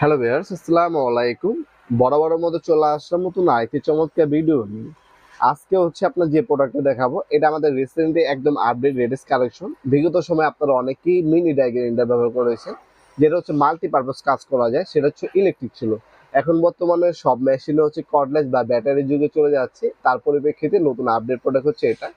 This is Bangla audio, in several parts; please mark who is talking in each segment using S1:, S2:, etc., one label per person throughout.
S1: হ্যালো ভিউয়ার্স, আসসালামু আলাইকুম। বরাবরের মতো চলে আসলাম নতুন আরেকটি চমৎকার ভিডিও নিয়ে। আজকে হচ্ছে আপনার যে প্রোডাক্টটা দেখাবো, এটা আমাদের রিসেন্টলি একদম আপডেট লেটেস্ট কালেকশন। বিগত সময় আপনারা অনেকেই মিনি ডাই গ্রাইন্ডার ব্যবহার করেছেন, যেটা হচ্ছে মাল্টিপারপাস কাজ করা যায়। সেটা হচ্ছে ইলেকট্রিক ছিল। এখন বর্তমানে সব মেশিনে হচ্ছে কর্ডলেস বা ব্যাটারি যুগে চলে যাচ্ছে। তার পরিপ্রেক্ষিতে নতুন আপডেট প্রোডাক্ট হচ্ছে এটা।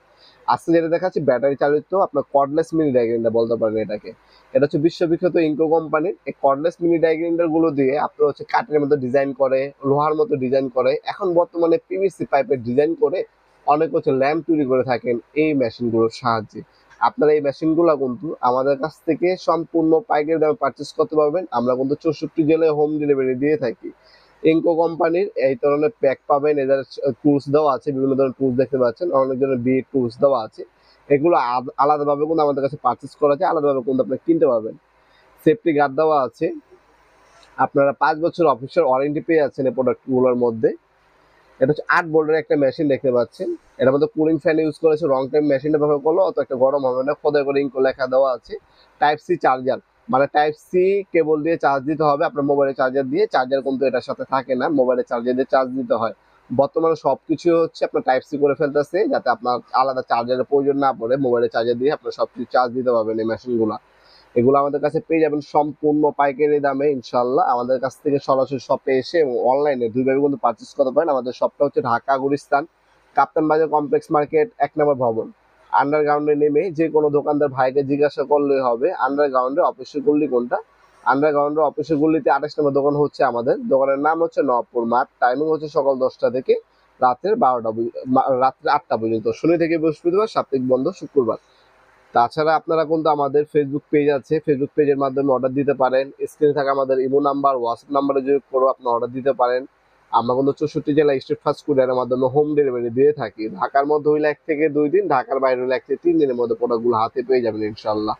S1: আজকে যেটা দেখাচ্ছি ব্যাটারি চালিত আপনার কর্ডলেস মিনি ডাই গ্রাইন্ডার বলতে পারেন এটাকে। এটা হচ্ছে বিশ্ববিখ্যাত ইনকো কোম্পানির। এই কর্ডলেস মিনি ডাই গ্রাইন্ডার গুলো দিয়ে আপনার হচ্ছে কাঠের মতো ডিজাইন করে, লোহার মতো ডিজাইন করে, এখন বর্তমানে পিভিসি পাইপের ডিজাইন করে অনেক হচ্ছে ল্যাম্প তৈরি করে থাকেন এই মেশিনগুলোর সাহায্যে। আপনারা এই মেশিনগুলো কিন্তু আমাদের কাছ থেকে সম্পূর্ণ পাইকারি দামে পারচেস করতে পারবেন। আমরা কিন্তু 64 জেলায় হোম ডেলিভারি দিয়ে থাকি। ইনকো কোম্পানির এই ধরনের প্যাক পাবেন। এদের টুলস দেওয়া আছে, বিভিন্ন ধরনের টুলস দেখতে পাচ্ছেন, অনেক ধরনের বি টুলস দেওয়া আছে। এগুলো আলাদাভাবে কিন্তু আমাদের কাছে পারচেস করা যায়, আলাদাভাবে কিন্তু আপনি কিনতে পারবেন। সেফটি গার্ড দেওয়া আছে। আপনারা 5 বছর অফিসিয়াল ওয়ারেন্টি পেয়ে যাচ্ছেন এই প্রোডাক্টগুলোর মধ্যে। এটা হচ্ছে 8 ভোল্টের একটা মেশিন দেখতে পাচ্ছেন। এটার মধ্যে কুলিং ফ্যান ইউজ করেছে। রং টাইম মেশিনটা ব্যবহার করলে অত একটা গরম হবে না। খোদাই করে ইনকো লেখা দেওয়া আছে। টাইপ সি চার্জার, মানে টাইপ সি কেবল দিয়ে চার্জ দিতে হবে। আপনার মোবাইলের চার্জার দিয়ে, চার্জার কিন্তু এটার সাথে থাকে না, মোবাইলের চার্জার দিয়ে চার্জ দিতে হয়। বর্তমানে সবকিছু হচ্ছে আপনার টাইপ সি করে ফেলতেছে, যাতে আপনার আলাদা চার্জারের প্রয়োজন না পড়ে। মোবাইলের চার্জার দিয়ে আপনার সবকিছু চার্জ দিতে পারবেন এই মেশিনগুলো। এগুলো আমাদের কাছে পেয়ে যাবেন সম্পূর্ণ পাইকারি দামে ইনশাল্লাহ। আমাদের কাছ থেকে সরাসরি শপে এসে এবং অনলাইনে দুইভাবে কিন্তু পারচেস করতে পারেন। আমাদের শপটা হচ্ছে ঢাকা গুলিস্তান, কাপ্তান বাজার কমপ্লেক্স মার্কেট 1 নম্বর ভবন। আন্ডারগ্রাউন্ডে নেমে যে কোনো দোকানদার ভাইকে জিজ্ঞাসা করলেই হবে আন্ডারগ্রাউন্ডে অফিসের গল্লি কোনটা। আন্ডারগ্রাউন্ডে অফিসের গল্লিতে 28 নম্বর দোকান হচ্ছে আমাদের। দোকানের নাম হচ্ছে নবপুর মাঠ। টাইমিং হচ্ছে সকাল 10টা থেকে রাতের 12টা, রাত্রে 8টা পর্যন্ত। শনি থেকে বৃহস্পতিবার, সাপ্তাহিক বন্ধ শুক্রবার। তাছাড়া আপনারা কিন্তু আমাদের ফেসবুক পেজ আছে, ফেসবুক পেজের মাধ্যমে অর্ডার দিতে পারেন। স্ক্রিনে থাকা আমাদের ইমো নাম্বার, হোয়াটসঅ্যাপ নাম্বারে যোগ করে আপনি অর্ডার দিতে পারেন। আমরা কিন্তু 64 জেলায় স্ট্রিট ফাস্ট কুরিয়ারের মাধ্যমে হোম ডেলিভারি দিয়ে থাকি। ঢাকার মধ্যে হইলে 1 থেকে 2 দিন, ঢাকার বাইরে হইলে 1 থেকে 3 দিনের মধ্যে প্রোডাক্টগুলো হাতে পেয়ে যাবেন ইনশাল্লাহ।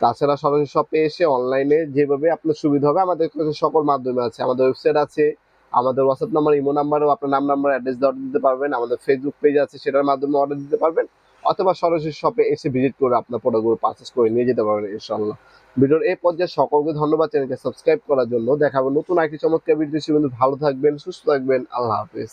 S1: তাছাড়া সরাসরি শপে এসে অনলাইনে যেভাবে আপনার সুবিধা হবে, আমাদের কাছে সকল মাধ্যমে আছে। আমাদের ওয়েবসাইট আছে, আমাদের হোয়াটসঅ্যাপ নাম্বার, ইমো নাম্বারেও আপনার নাম্বার অ্যাড্রেস দিয়ে অর্ডার দিতে পারবেন। আমাদের ফেসবুক পেজ আছে, সেটার মাধ্যমে অর্ডার দিতে পারবেন। অথবা সরাসরি শপে এসে ভিজিট করে আপনার প্রোডাক্টগুলো পারচেস করে নিয়ে যেতে পারবেন ইনশাল্লাহ। ভিডিওর এই পর্যায়ে সকলকে ধন্যবাদ চ্যানেলকে সাবস্ক্রাইব করার জন্য। দেখাবো নতুন একটি চমৎকার ভিডিও। ভালো থাকবেন, সুস্থ থাকবেন। আল্লাহ হাফেজ।